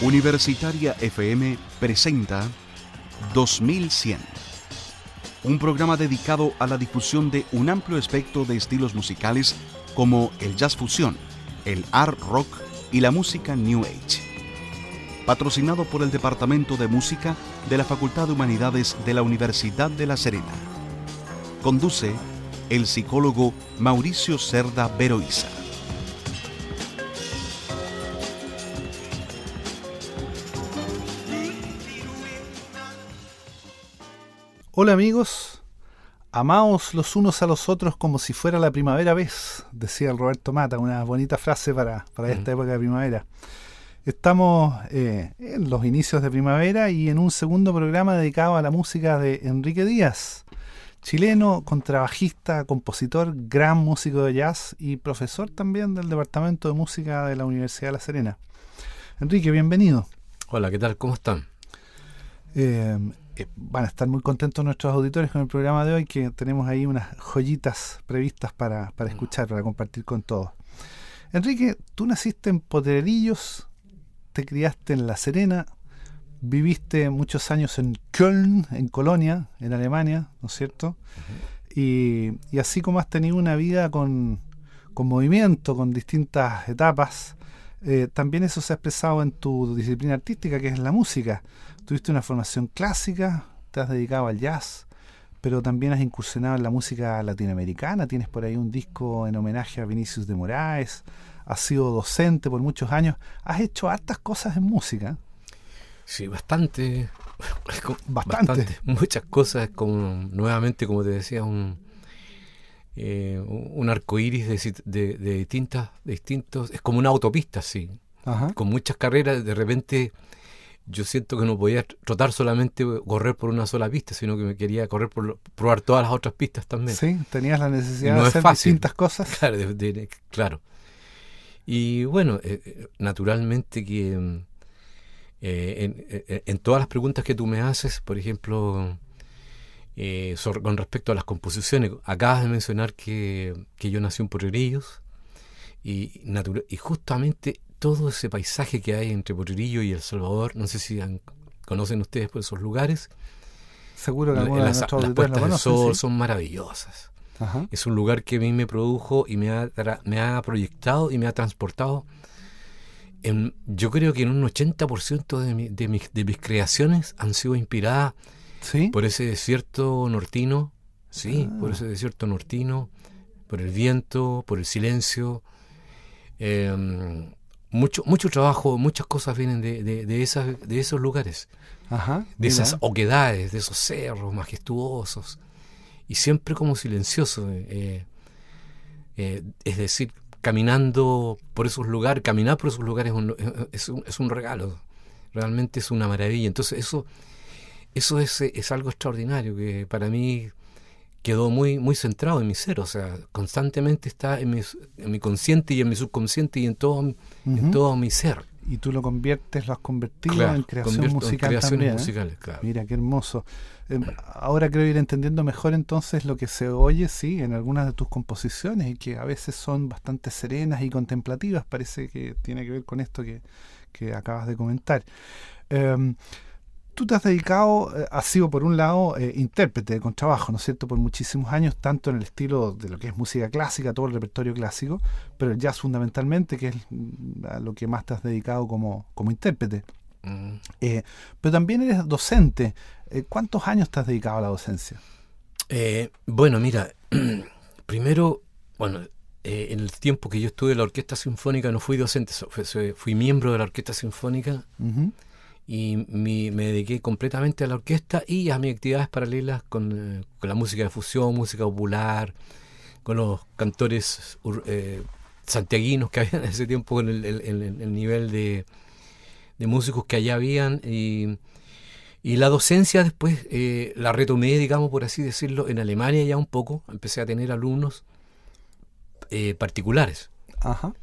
Universitaria FM presenta 2100, un programa dedicado a la difusión de un amplio espectro de estilos musicales como el jazz fusión, el art rock y la música New Age. Patrocinado por el Departamento de Música de la Facultad de Humanidades de la Universidad de La Serena. Conduce el psicólogo Mauricio Cerda Veroiza. Hola amigos, amaos los unos a los otros como si fuera la primavera vez, decía el Roberto Mata, una bonita frase para esta época de primavera. Estamos en los inicios de primavera y en un segundo programa dedicado a la música de Enrique Díaz, chileno, contrabajista, compositor, gran músico de jazz y profesor también del Departamento de Música de la Universidad de La Serena. Enrique, bienvenido. Hola, ¿qué tal? ¿Cómo están? Van a estar muy contentos nuestros auditores con el programa de hoy, que tenemos ahí unas joyitas previstas para escuchar, para compartir con todos. Enrique, tú naciste en Potrerillos, te criaste en La Serena, viviste muchos años en Köln, en Colonia, en Alemania, ¿no es cierto? Uh-huh. Y así como has tenido una vida con movimiento, con distintas etapas, también eso se ha expresado en tu disciplina artística, que es la música. Tuviste una formación clásica, te has dedicado al jazz, pero también has incursionado en la música latinoamericana. Tienes por ahí un disco en homenaje a Vinicius de Moraes, has sido docente por muchos años, has hecho hartas cosas en música. Sí, bastante, muchas cosas, como nuevamente, como te decía, un arcoíris de distintos, es como una autopista, sí. Ajá. Con muchas carreras. De repente yo siento que no podía trotar solamente, correr por una sola pista, sino que me quería probar todas las otras pistas también. Sí, tenías la necesidad de hacer distintas cosas. Claro, claro. Y bueno, naturalmente que en todas las preguntas que tú me haces, por ejemplo, con respecto a las composiciones, acabas de mencionar que yo nací en Potrerillos y justamente todo ese paisaje que hay entre Potrerillos y El Salvador, no sé si conocen ustedes por esos lugares. Seguro que algunos de nuestros las auditores puestas lo conocen, de sol, ¿sí? Son maravillosas. Ajá. Es un lugar que a mí me produjo y me ha proyectado y me ha transportado. Yo creo que en un 80% de mis creaciones han sido inspiradas, ¿sí?, por ese desierto nortino, sí, por ese desierto nortino, por el viento, por el silencio. Mucho trabajo, muchas cosas vienen de esos lugares. Ajá, de esas oquedades, de esos cerros majestuosos y siempre como silencioso. Es decir, caminar por esos lugares es un regalo, realmente es una maravilla. Entonces eso es algo extraordinario que para mí quedó muy, muy centrado en mi ser, o sea, constantemente está en mi consciente y en mi subconsciente y en todo mi ser. Y tú lo has convertido en creación musical en también. Musicales, claro. Mira, qué hermoso. Ahora creo ir entendiendo mejor entonces lo que se oye, sí, en algunas de tus composiciones, y que a veces son bastante serenas y contemplativas. Parece que tiene que ver con esto que acabas de comentar. Tú te has dedicado, has sido por un lado intérprete de contrabajo, ¿no es cierto?, por muchísimos años, tanto en el estilo de lo que es música clásica, todo el repertorio clásico, pero el jazz fundamentalmente, que es a lo que más te has dedicado como intérprete. Pero también eres docente. ¿Cuántos años te has dedicado a la docencia? Bueno, mira, primero, en el tiempo que yo estuve en la Orquesta Sinfónica no fui docente, fui miembro de la Orquesta Sinfónica. Uh-huh. Y me dediqué completamente a la orquesta y a mis actividades paralelas con la música de fusión, música popular, con los cantores santiaguinos que había en ese tiempo, con el nivel de músicos que allá habían. Y la docencia después la retomé, digamos, por así decirlo, en Alemania ya un poco. Empecé a tener alumnos particulares. Ajá.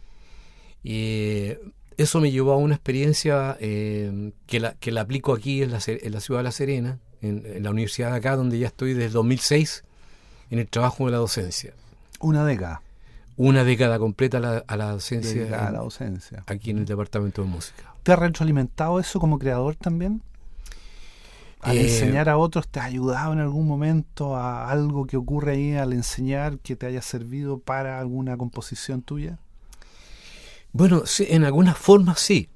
Eso me llevó a una experiencia que la aplico aquí en la ciudad de La Serena, en la universidad de acá, donde ya estoy desde 2006 en el trabajo de la docencia. Una década. una década completa a la docencia, dedicada a la docencia, aquí en el departamento de música. ¿Te ha retroalimentado eso como creador también? ¿Al enseñar a otros te ha ayudado en algún momento a algo que ocurre ahí al enseñar que te haya servido para alguna composición tuya? Bueno, sí, en algunas formas sí.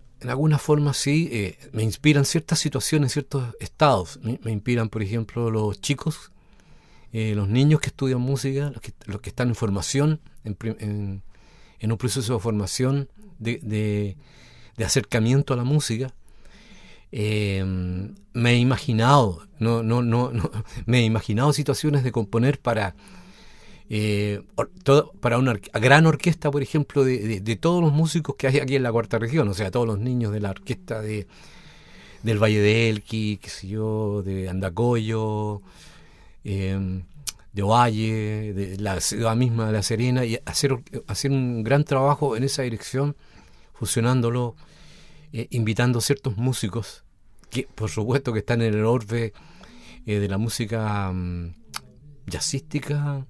Me inspiran ciertas situaciones, ciertos estados. Me inspiran, por ejemplo, los chicos, los niños que estudian música, los que están en formación, en un proceso de formación, de acercamiento a la música. Me he imaginado, me he imaginado situaciones de componer para una gran orquesta, por ejemplo, de todos los músicos que hay aquí en la Cuarta Región, o sea, todos los niños de la orquesta del Valle de Elqui, qué sé yo, de Andacollo, de Ovalle, de la ciudad misma de La Serena, y hacer un gran trabajo en esa dirección, fusionándolo, invitando ciertos músicos que por supuesto que están en el orbe de la música jazzística,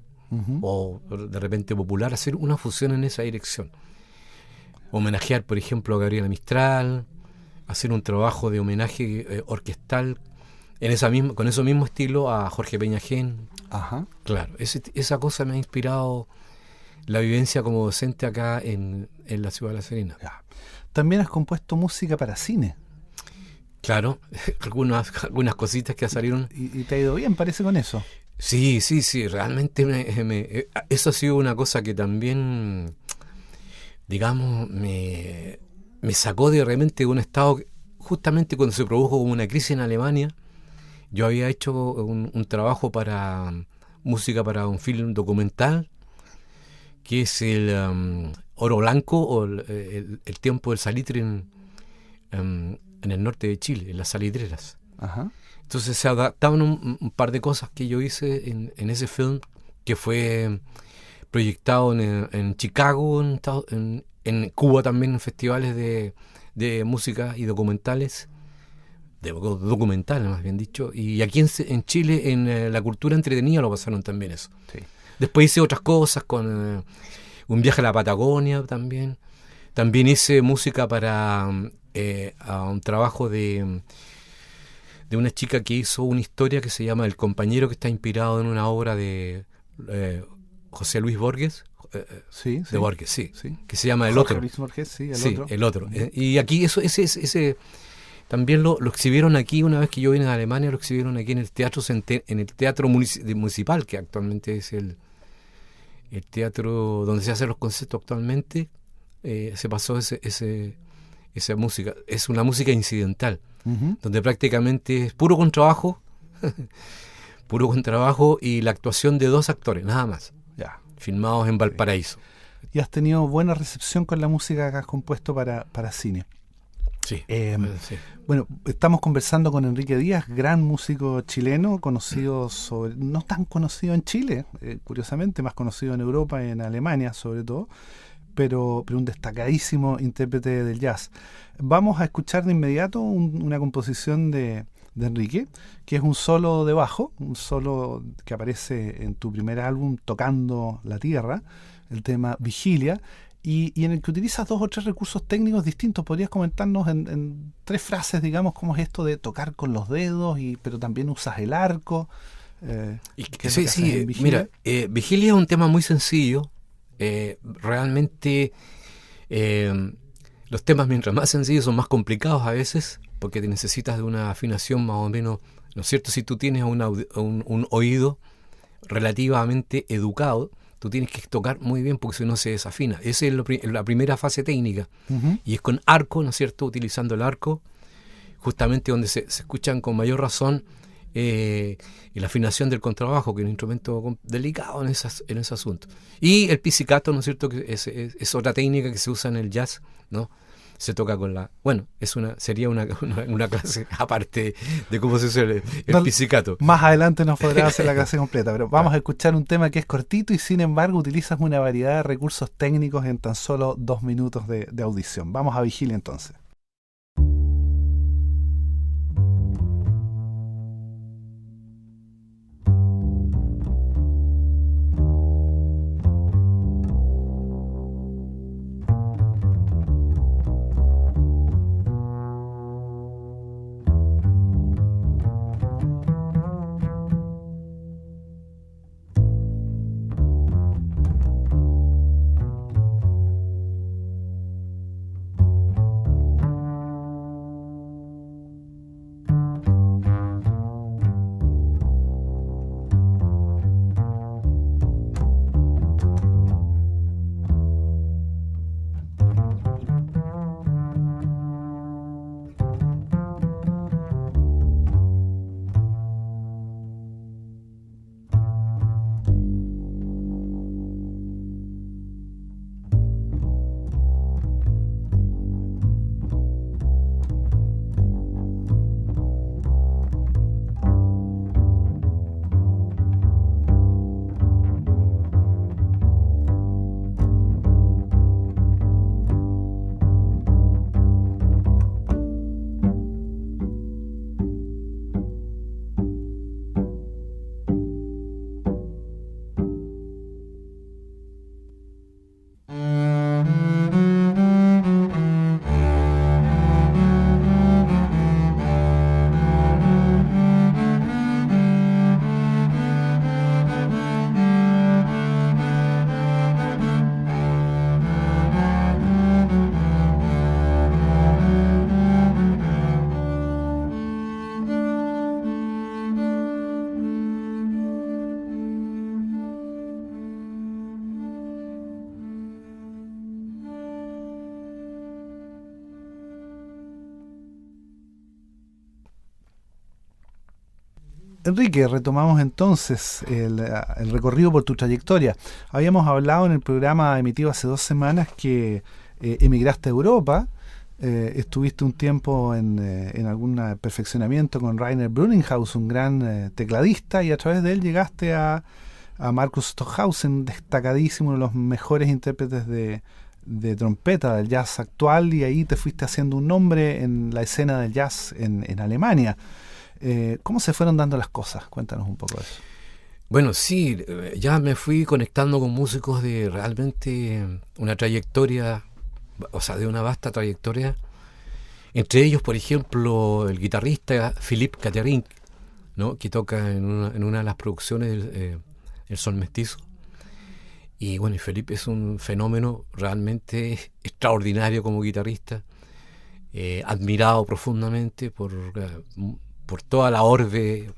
o de repente popular, hacer una fusión en esa dirección. Homenajear, por ejemplo, a Gabriela Mistral, hacer un trabajo de homenaje orquestal con ese mismo estilo a Jorge Peñagén. Ajá. Claro, esa cosa me ha inspirado la vivencia como docente acá en la ciudad de La Serena. Ya. También has compuesto música para cine. Claro, algunas cositas que salieron. Y te ha ido bien, parece, con eso. Sí, realmente eso ha sido una cosa que también, digamos, me sacó de repente de un estado, justamente cuando se produjo una crisis en Alemania. Yo había hecho un trabajo para música para un film documental, que es el Oro Blanco, o el tiempo del salitre en el norte de Chile, en las salitreras. Ajá. Entonces se adaptaban un par de cosas que yo hice en ese film, que fue proyectado en Chicago, en Cuba también, en festivales de música y documentales, más bien dicho, y aquí en Chile, en la cultura entretenida, lo pasaron también eso. Sí. Después hice otras cosas con un viaje a la Patagonia también. También hice música para a un trabajo de una chica que hizo una historia que se llama El compañero, que está inspirado en una obra de José Luis Borges. Sí. De Borges, sí. Sí. Que se llama El Jorge Otro. Luis Borges, sí, Sí, otro. El Otro. Y aquí ese también lo exhibieron aquí, una vez que yo vine de Alemania, lo exhibieron aquí en el teatro municipal, que actualmente es el teatro donde se hacen los conciertos actualmente. Se pasó esa música. Es una música incidental, donde prácticamente es puro contrabajo y la actuación de 2 actores, nada más. Ya. Filmados en Valparaíso. Y has tenido buena recepción con la música que has compuesto para cine. Sí. Sí. Bueno, estamos conversando con Enrique Díaz, gran músico chileno, conocido no tan conocido en Chile, curiosamente, más conocido en Europa y en Alemania sobre todo, pero un destacadísimo intérprete del jazz. Vamos a escuchar de inmediato una composición de Enrique, que es un solo de bajo, un solo que aparece en tu primer álbum, Tocando la Tierra, el tema Vigilia, y en el que utilizas 2 o 3 recursos técnicos distintos. ¿Podrías comentarnos en 3 frases, digamos, cómo es esto de tocar con los dedos, pero también usas el arco? Sí, mira, Vigilia es un tema muy sencillo. Realmente los temas, mientras más sencillos, son más complicados a veces, porque te necesitas de una afinación más o menos, ¿no es cierto? Si tú tienes un oído relativamente educado, tú tienes que tocar muy bien, porque si no se desafina. Esa es la primera fase técnica. Y es con arco, ¿no es cierto? Utilizando el arco, justamente donde se escuchan con mayor razón y la afinación del contrabajo, que es un instrumento delicado en ese asunto. Y el pizzicato, ¿no es cierto? Que es otra técnica que se usa en el jazz, ¿no? Se toca con la... Bueno, sería una clase aparte de cómo se usa el pizzicato. Más adelante nos podrás hacer la clase completa, pero vamos a escuchar un tema que es cortito y sin embargo utilizas una variedad de recursos técnicos en tan solo 2 minutos de audición. Vamos a Vigilia entonces. Enrique, retomamos entonces el recorrido por tu trayectoria. Habíamos hablado en el programa emitido hace 2 semanas que emigraste a Europa, estuviste un tiempo en algún perfeccionamiento con Rainer Bruninghaus, un gran tecladista, y a través de él llegaste a Markus Stockhausen, destacadísimo, uno de los mejores intérpretes de trompeta del jazz actual, y ahí te fuiste haciendo un nombre en la escena del jazz en Alemania. ¿Cómo se fueron dando las cosas? Cuéntanos un poco de eso. Bueno, sí, ya me fui conectando con músicos de realmente una trayectoria, o sea, de una vasta trayectoria. Entre ellos, por ejemplo, el guitarrista Philippe Catherine, ¿no?, que toca en una de las producciones El Sol Mestizo. Y bueno, Felipe es un fenómeno realmente extraordinario como guitarrista, admirado profundamente por toda la orbe.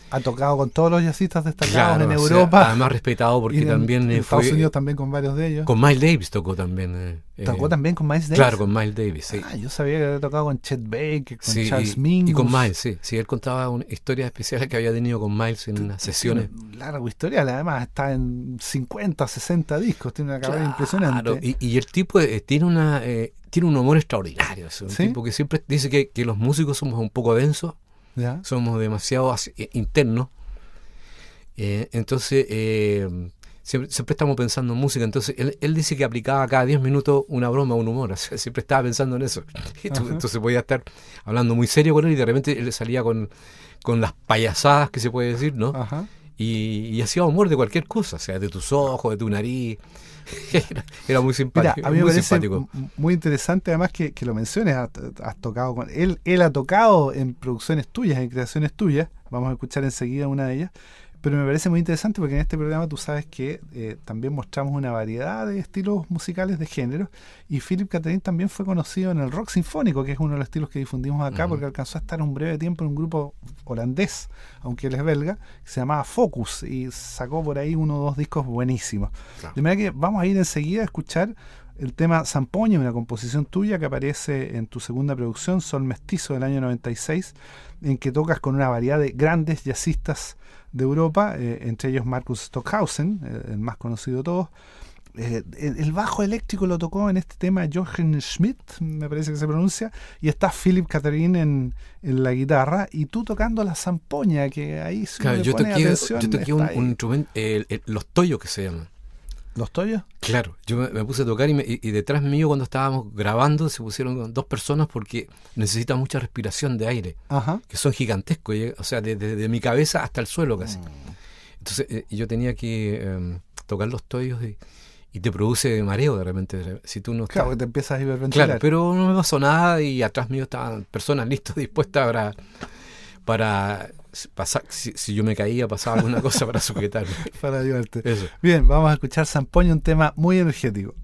Ha tocado con todos los jazzistas destacados, claro, en Europa. Además respetado porque también en fue... Estados Unidos también con varios de ellos. Con Miles Davis tocó también. ¿Tocó también con Miles Davis? Claro, con Miles Davis, sí. Yo sabía que había tocado con Chet Baker, con sí, Charles Mingus. Y con Miles, sí. Sí, él contaba historias especiales que había tenido con Miles en unas sesiones. Largo historial, además está en 50, 60 discos, tiene una carrera impresionante. Y el tipo tiene un humor extraordinario. Es un tipo que siempre dice que los músicos somos un poco densos, ¿ya? Somos demasiado internos. Entonces siempre estamos pensando en música. Entonces él dice que aplicaba cada 10 minutos una broma, un humor, o sea, siempre estaba pensando en eso. Entonces podía estar hablando muy serio con él y de repente él salía con las payasadas que se puede decir, ¿no? Ajá. Y hacía humor de cualquier cosa, o sea, de tus ojos, de tu nariz. Era muy simpático. Mira, a mí me parece muy interesante además que lo menciones. Has tocado con él ha tocado en producciones tuyas, en creaciones tuyas. Vamos a escuchar enseguida una de ellas. Pero me parece muy interesante porque en este programa tú sabes que también mostramos una variedad de estilos musicales de género, y Philippe Catherine también fue conocido en el rock sinfónico, que es uno de los estilos que difundimos acá, porque alcanzó a estar un breve tiempo en un grupo holandés, aunque él es belga, que se llamaba Focus, y sacó por ahí 1 o 2 discos buenísimos. Claro. De manera que vamos a ir enseguida a escuchar el tema Zampoña, una composición tuya que aparece en tu segunda producción, Sol Mestizo, del año 96, en que tocas con una variedad de grandes jazzistas de Europa, entre ellos Markus Stockhausen, el más conocido de todos. El bajo eléctrico lo tocó en este tema Jochen Schmidt, me parece que se pronuncia, y está Philippe Catherine en la guitarra, y tú tocando la zampoña, que ahí se claro, yo toqué un instrumento, los toyos que se llaman. ¿Los toyos? Claro, yo me puse a tocar y detrás mío, cuando estábamos grabando, se pusieron 2 personas porque necesita mucha respiración de aire. Ajá. Que son gigantescos, o sea, desde mi cabeza hasta el suelo casi. Entonces yo tenía que tocar los toyos y te produce mareo de repente. Si tú no estás... Claro, que te empiezas a hiperventilar. Claro, pero no me pasó nada y atrás mío estaban personas listas, dispuestas para pasar, si yo me caía, pasaba alguna cosa para sujetarme. Para ayudarte. Eso. Bien, vamos a escuchar Zampoña, un tema muy energético.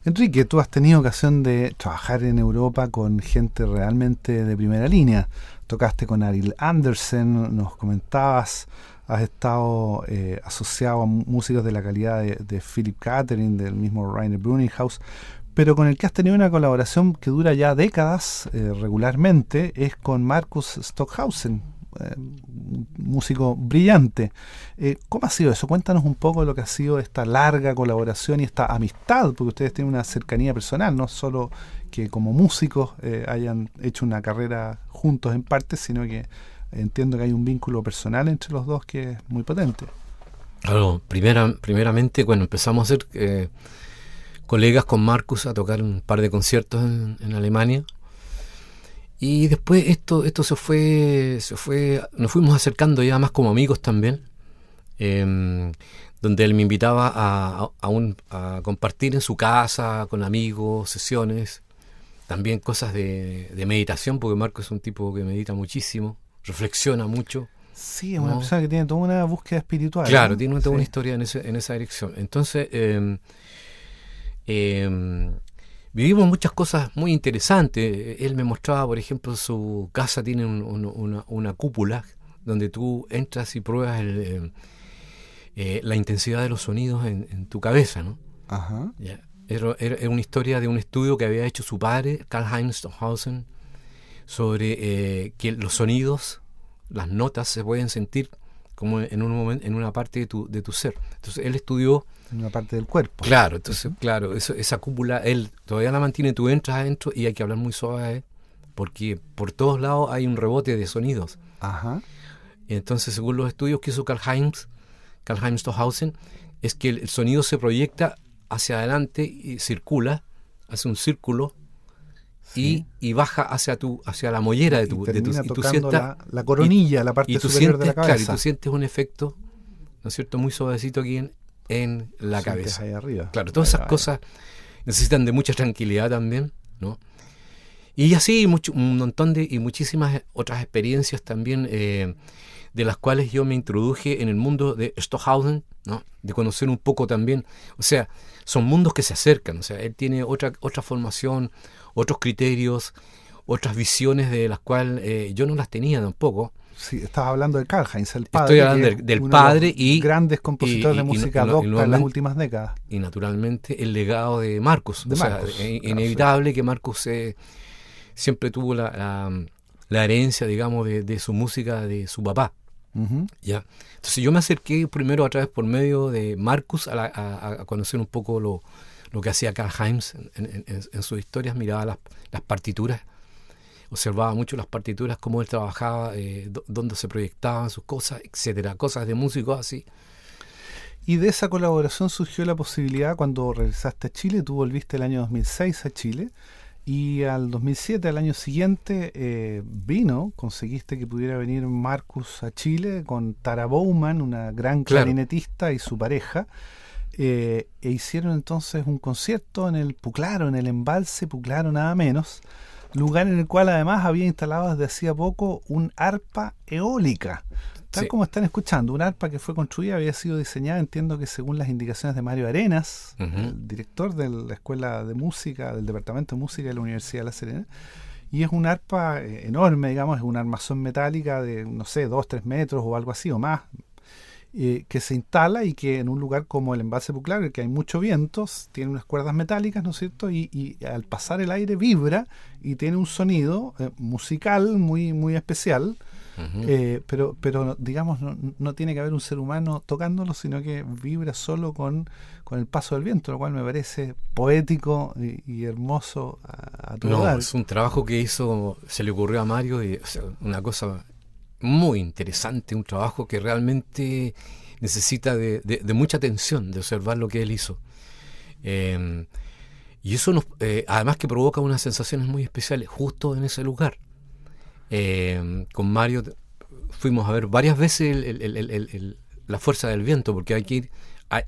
Enrique, tú has tenido ocasión de trabajar en Europa con gente realmente de primera línea. Tocaste con Ariel Andersen, nos comentabas, has estado asociado a músicos de la calidad de Philip Catherine, del mismo Rainer Bruninghaus, pero con el que has tenido una colaboración que dura ya décadas regularmente es con Markus Stockhausen, músico brillante. ¿Cómo ha sido eso? Cuéntanos un poco lo que ha sido esta larga colaboración y esta amistad, porque ustedes tienen una cercanía personal, no solo que como músicos hayan hecho una carrera juntos en parte, sino que entiendo que hay un vínculo personal entre los dos que es muy potente. Claro, primeramente cuando empezamos a ser colegas con Markus a tocar un par de conciertos en Alemania. Y después esto se fue, nos fuimos acercando ya más como amigos también, donde él me invitaba a compartir en su casa, con amigos, sesiones, también cosas de meditación, porque Marco es un tipo que medita muchísimo, reflexiona mucho. Sí, es una persona que tiene toda una búsqueda espiritual. Claro, ¿no? tiene toda una historia en esa dirección. Entonces, vivimos muchas cosas muy interesantes. Él me mostraba, por ejemplo, su casa tiene una cúpula donde tú entras y pruebas la intensidad de los sonidos en tu cabeza, ¿no? Ajá. Yeah. Era una historia de un estudio que había hecho su padre, Karlheinz Stockhausen, sobre que los sonidos, las notas se pueden sentir como en un momento, en una parte de tu ser. Entonces él estudió en una parte del cuerpo. Claro, entonces, claro, esa cúpula, él todavía la mantiene, tú entras adentro y hay que hablar muy suave, porque por todos lados hay un rebote de sonidos. Ajá. Entonces, según los estudios que hizo Karlheinz Stockhausen, es que el sonido se proyecta hacia adelante y circula, hace un círculo, sí, y baja hacia la mollera de tu termina tocando la coronilla, la parte superior de la cabeza. Claro, y tú sientes un efecto, ¿no es cierto?, muy suavecito aquí en la cabeza. Ahí arriba. Claro, todas esas cosas necesitan de mucha tranquilidad también, ¿no? Y así un montón y muchísimas otras experiencias también de las cuales yo me introduje en el mundo de Stockhausen, ¿no? De conocer un poco también, o sea, son mundos que se acercan, o sea, él tiene otra formación, otros criterios, otras visiones de las cuales yo no las tenía tampoco. Sí, estabas hablando de Karl-Heinz, el padre. Estoy hablando del padre y grandes compositores de música docta en las últimas décadas. Y naturalmente el legado de Marcus. Marcus, sea, inevitable que Marcus siempre tuvo la herencia, digamos, de su música de su papá. Uh-huh. ¿Ya? Entonces yo me acerqué primero a través por medio de Marcus a conocer un poco lo que hacía Karl-Heinz en sus historias, miraba las partituras, observaba mucho las partituras, cómo él trabajaba, dónde se proyectaban sus cosas, etcétera, cosas de músicos así. Y de esa colaboración surgió la posibilidad, cuando regresaste a Chile, tú volviste el año 2006 a Chile, y al 2007, al año siguiente, conseguiste que pudiera venir Marcus a Chile con Tara Bowman, una gran clarinetista, y su pareja, e hicieron entonces un concierto en el Puclaro, en el Embalse Puclaro nada menos, lugar en el cual además había instalado desde hacía poco un arpa eólica. Tal como están escuchando, un arpa que fue construida, había sido diseñada, entiendo que según las indicaciones de Mario Arenas, el director de la Escuela de Música, del Departamento de Música de la Universidad de La Serena, y es un arpa enorme, digamos, es una armazón metálica de, no sé, 2-3 metros o algo así o más, que se instala y que en un lugar como el Embalse Puclaro, que hay mucho viento, tiene unas cuerdas metálicas, ¿no es cierto? Y al pasar el aire vibra y tiene un sonido musical muy, muy especial. Pero digamos, no tiene que haber un ser humano tocándolo, sino que vibra solo con el paso del viento, lo cual me parece poético y hermoso a todo dar. Es un trabajo que se le ocurrió a Mario, y, o sea, una cosa muy interesante, un trabajo que realmente necesita de mucha atención, de observar lo que él hizo. Y eso además que provoca unas sensaciones muy especiales justo en ese lugar. Con Mario fuimos a ver varias veces la fuerza del viento, porque hay que ir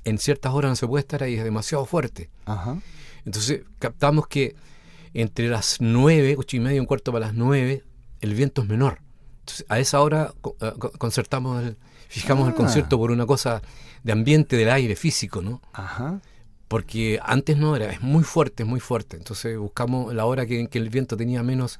en ciertas horas, no se puede estar ahí, es demasiado fuerte. Ajá. Entonces captamos que entre las 9, 8:30, un cuarto para las 9, el viento es menor. Entonces a esa hora fijamos el concierto por una cosa de ambiente del aire físico, ¿no? Ajá. Porque antes no era, es muy fuerte, entonces buscamos la hora que el viento tenía menos.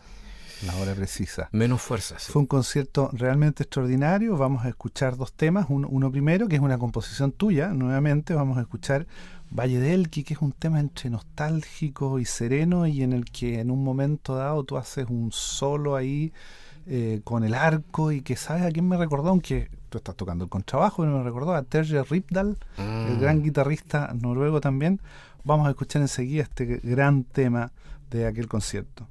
La hora precisa. Menos fuerza. Sí. Fue un concierto realmente extraordinario. Vamos a escuchar dos temas. Uno primero, que es una composición tuya. Nuevamente vamos a escuchar Valle de Elqui, que es un tema entre nostálgico y sereno, y en el que en un momento dado tú haces un solo ahí con el arco, y que ¿sabes a quién me recordó? Aunque tú estás tocando el contrabajo, pero me recordó a Terje Rypdal, el gran guitarrista noruego también. Vamos a escuchar enseguida este gran tema de aquel concierto.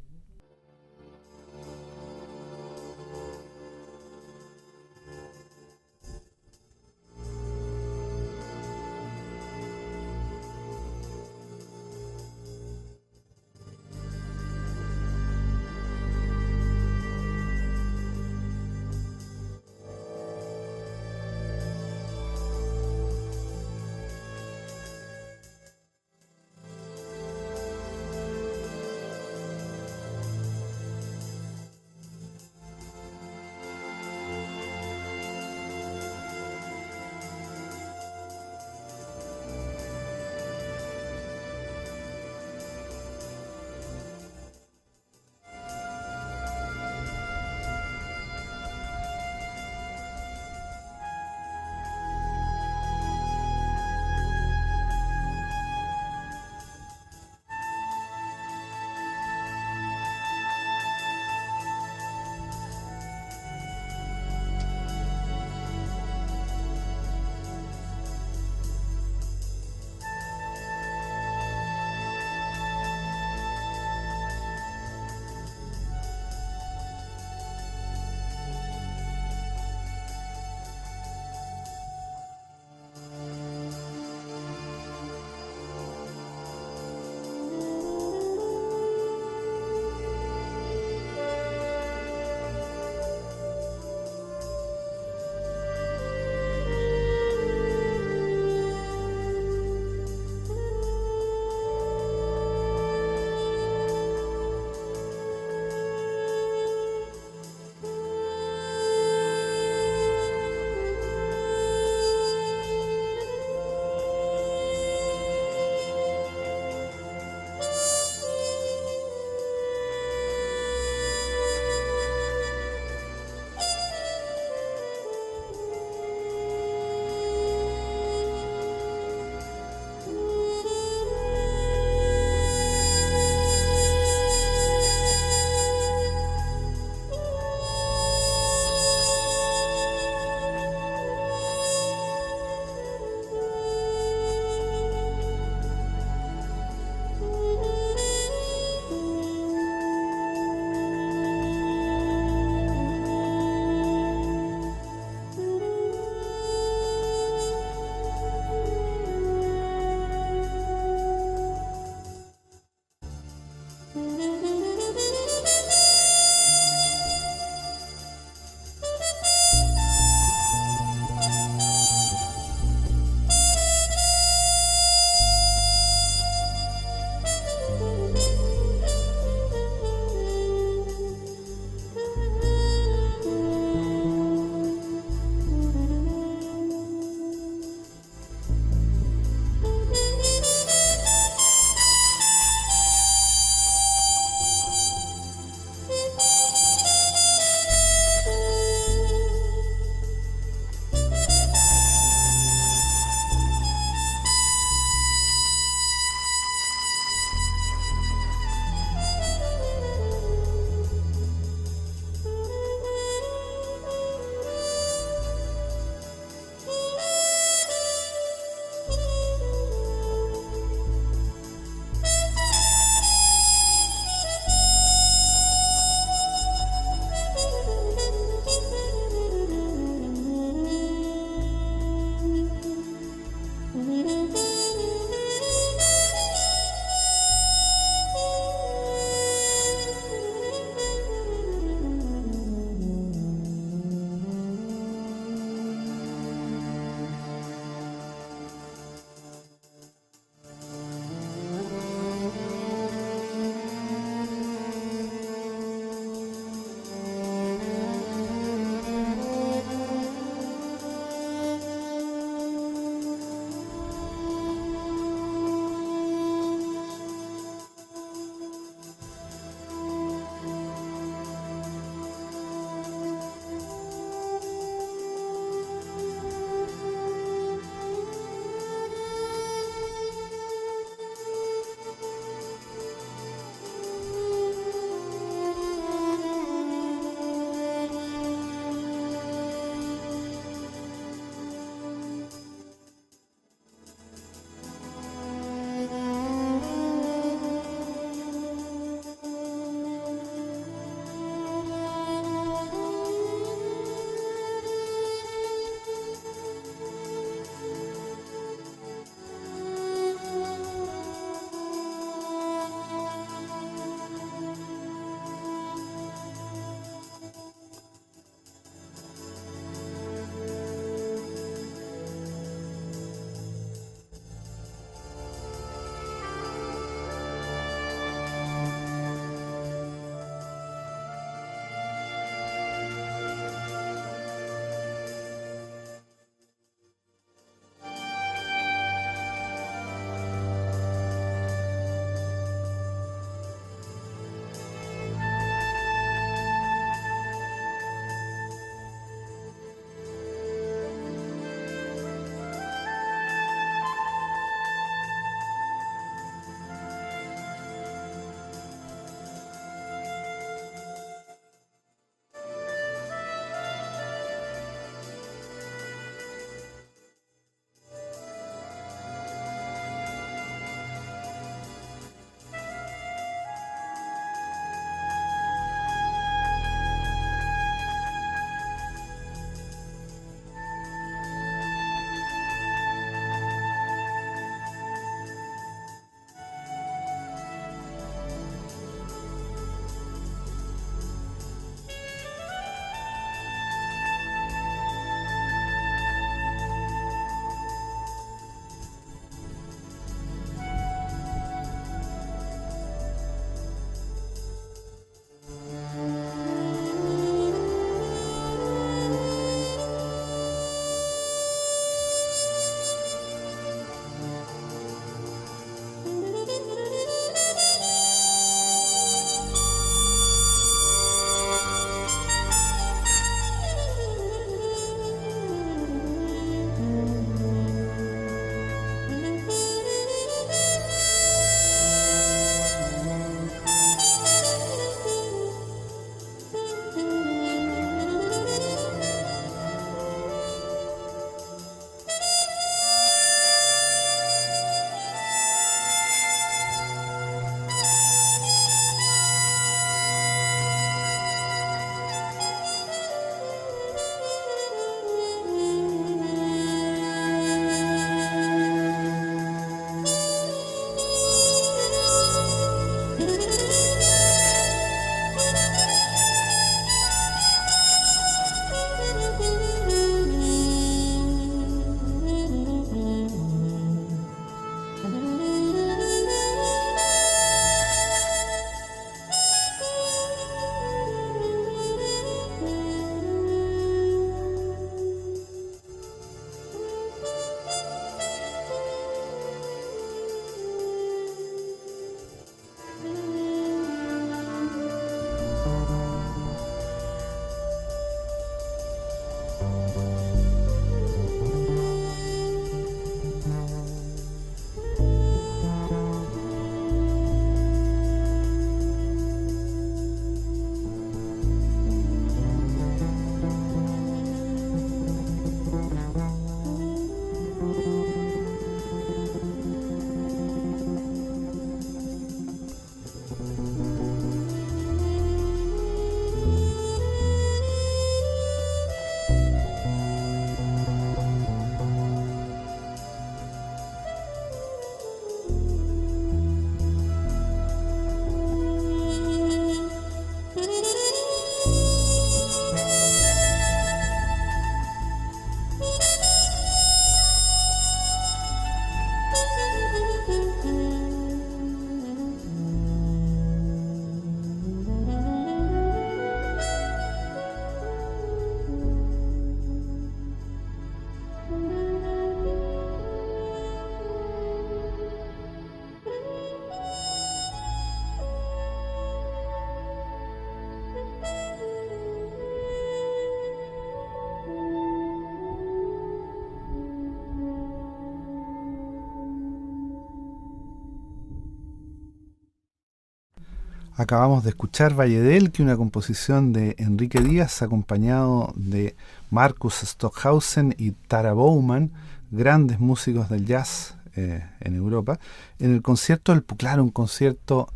Acabamos de escuchar Valle del Elqui, una composición de Enrique Díaz, acompañado de Marcus Stockhausen y Tara Bowman, grandes músicos del jazz en Europa, en el concierto del Puclar, un concierto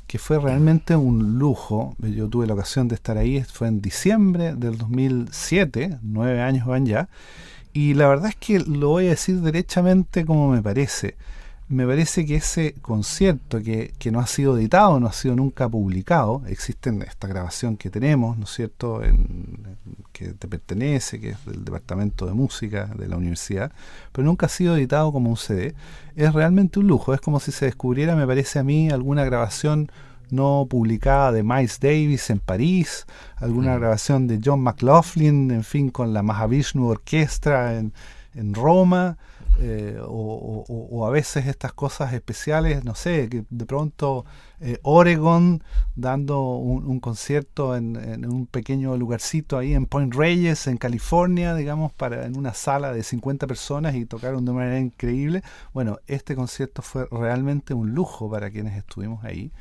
que fue realmente un lujo. Yo tuve la ocasión de estar ahí, fue en diciembre del 2007, 9 años van ya, y la verdad es que lo voy a decir derechamente como me parece. Me parece que ese concierto que no ha sido editado, no ha sido nunca publicado, existe en esta grabación que tenemos, ¿no es cierto?, que te pertenece, que es del Departamento de Música de la Universidad, pero nunca ha sido editado como un CD. Es realmente un lujo, es como si se descubriera, me parece a mí, alguna grabación no publicada de Miles Davis en París, alguna grabación de John McLaughlin, en fin, con la Mahavishnu Orquestra en Roma. O a veces estas cosas especiales, no sé, que de pronto Oregon dando un concierto en un pequeño lugarcito ahí en Point Reyes, en California, digamos, en una sala de 50 personas y tocaron de manera increíble. Bueno, este concierto fue realmente un lujo para quienes estuvimos ahí.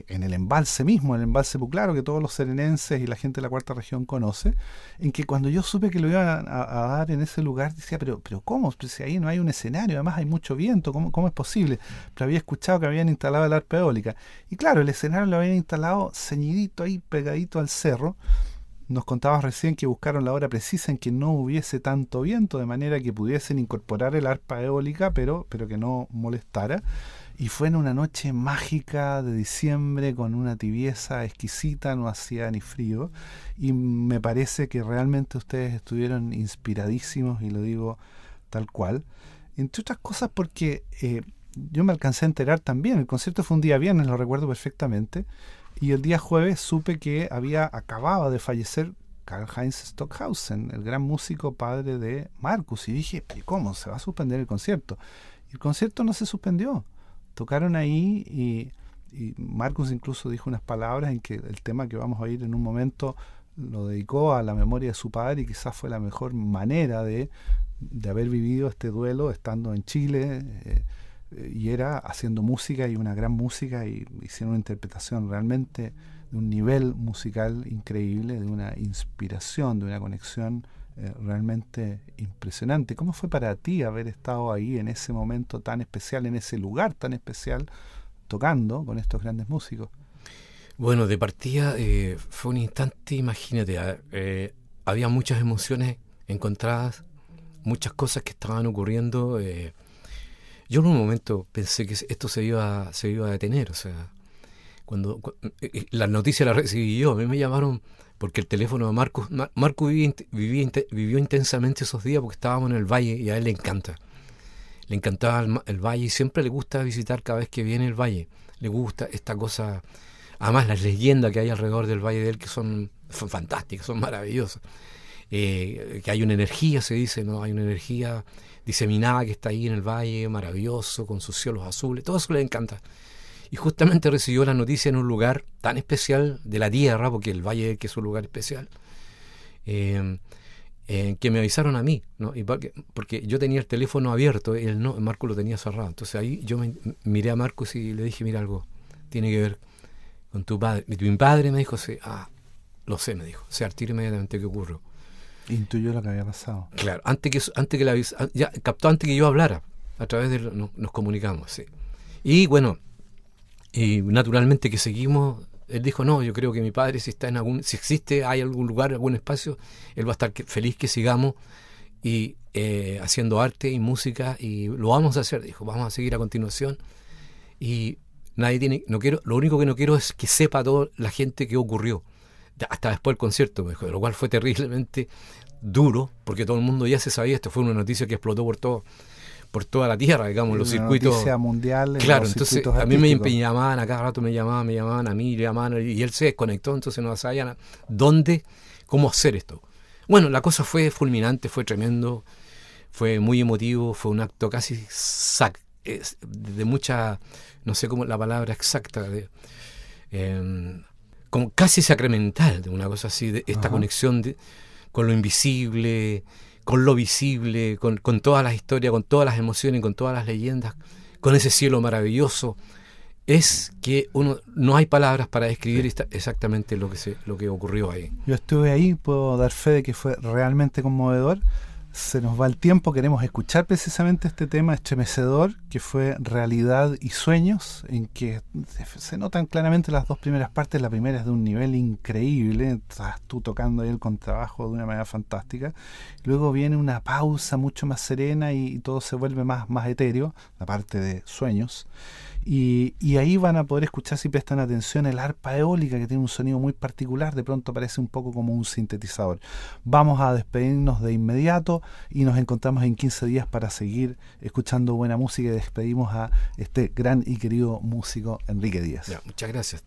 En el embalse mismo, en el embalse Puclaro, que todos los serenenses y la gente de la cuarta región conoce, en que cuando yo supe que lo iban a dar en ese lugar, decía, pero ¿cómo? Pues si ahí no hay un escenario, además hay mucho viento, ¿cómo es posible? Pero había escuchado que habían instalado el arpa eólica. Y claro, el escenario lo habían instalado ceñidito ahí, pegadito al cerro. Nos contabas recién que buscaron la hora precisa en que no hubiese tanto viento, de manera que pudiesen incorporar el arpa eólica, pero que no molestara. Y fue en una noche mágica de diciembre con una tibieza exquisita, no hacía ni frío. Y me parece que realmente ustedes estuvieron inspiradísimos, y lo digo tal cual. Entre otras cosas porque yo me alcancé a enterar también. El concierto fue un día viernes, lo recuerdo perfectamente. Y el día jueves supe que acababa de fallecer Karl-Heinz Stockhausen, el gran músico padre de Marcus. Y dije, ¿cómo se va a suspender el concierto? Y el concierto no se suspendió. Tocaron ahí y Marcus incluso dijo unas palabras en que el tema que vamos a oír en un momento lo dedicó a la memoria de su padre, y quizás fue la mejor manera de haber vivido este duelo estando en Chile, y era haciendo música, y una gran música, y hicieron una interpretación realmente de un nivel musical increíble, de una inspiración, de una conexión realmente impresionante. ¿Cómo fue para ti haber estado ahí en ese momento tan especial, en ese lugar tan especial, tocando con estos grandes músicos? Bueno, de partida fue un instante, imagínate, había muchas emociones encontradas, muchas cosas que estaban ocurriendo. Yo en un momento pensé que esto se iba a detener, o sea, cuando la noticia la recibí yo, a mí me llamaron porque el teléfono de Marcus vivió intensamente esos días porque estábamos en el valle y a él le encantaba el valle, y siempre le gusta visitar cada vez que viene el valle, le gusta esta cosa, además las leyendas que hay alrededor del valle de él, que son fantásticas, son maravillosas, que hay una energía, se dice, ¿no? Hay una energía diseminada que está ahí en el valle, maravilloso, con sus cielos azules, todo eso le encanta. Y justamente recibió la noticia en un lugar tan especial de la tierra, porque el valle que es un lugar especial, que me avisaron a mí, ¿no? Y porque yo tenía el teléfono abierto, él no, Marcos lo tenía cerrado. Entonces ahí yo miré a Marcos y le dije, mira, algo tiene que ver con tu padre. Mi padre me dijo, sí, lo sé, me dijo, sé al tiro inmediatamente qué ocurrió. Intuyó lo que había pasado. Claro, antes que yo hablara, a través de nos comunicamos, sí. Y bueno, y naturalmente que seguimos, él dijo, no, yo creo que mi padre, si existe, hay algún lugar, algún espacio, él va a estar feliz que sigamos y haciendo arte y música, y lo vamos a hacer, dijo, vamos a seguir a continuación, y lo único que no quiero es que sepa toda la gente qué ocurrió, hasta después del concierto, me dijo, lo cual fue terriblemente duro, porque todo el mundo ya se sabía, esto fue una noticia que explotó por toda la tierra, digamos, los circuitos. Noticia mundial. Claro, entonces a mí me llamaban, a cada rato me llamaban a mí, y él se desconectó, entonces no sabían cómo hacer esto. Bueno, la cosa fue fulminante, fue tremendo, fue muy emotivo, fue un acto casi de mucha, no sé cómo la palabra exacta, como casi sacramental, de una cosa así, de esta conexión con lo invisible, con lo visible, con todas las historias, con todas las emociones, con todas las leyendas, con ese cielo maravilloso, es que no hay palabras para describir exactamente lo que ocurrió ahí. Yo estuve ahí, puedo dar fe de que fue realmente conmovedor. Se nos va el tiempo, queremos escuchar precisamente este tema estremecedor que fue Realidad y Sueños, en que se notan claramente las dos primeras partes. La primera es de un nivel increíble, estás tú tocando ahí el contrabajo de una manera fantástica. Luego viene una pausa mucho más serena y todo se vuelve más etéreo, la parte de Sueños. Y ahí van a poder escuchar, si prestan atención, el arpa eólica, que tiene un sonido muy particular, de pronto parece un poco como un sintetizador. Vamos a despedirnos de inmediato y nos encontramos en 15 días para seguir escuchando buena música, y despedimos a este gran y querido músico Enrique Díaz. Ya, muchas gracias.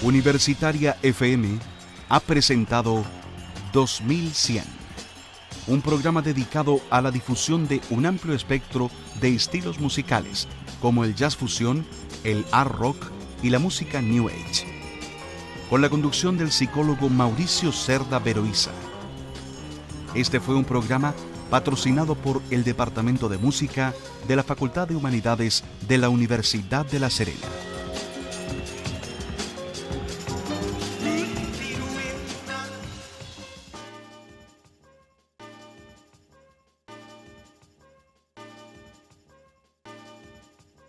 Universitaria FM ha presentado 2100, un programa dedicado a la difusión de un amplio espectro de estilos musicales, como el jazz fusión, el art rock y la música New Age, con la conducción del psicólogo Mauricio Cerda Veroiza. Este fue un programa patrocinado por el Departamento de Música de la Facultad de Humanidades de la Universidad de La Serena.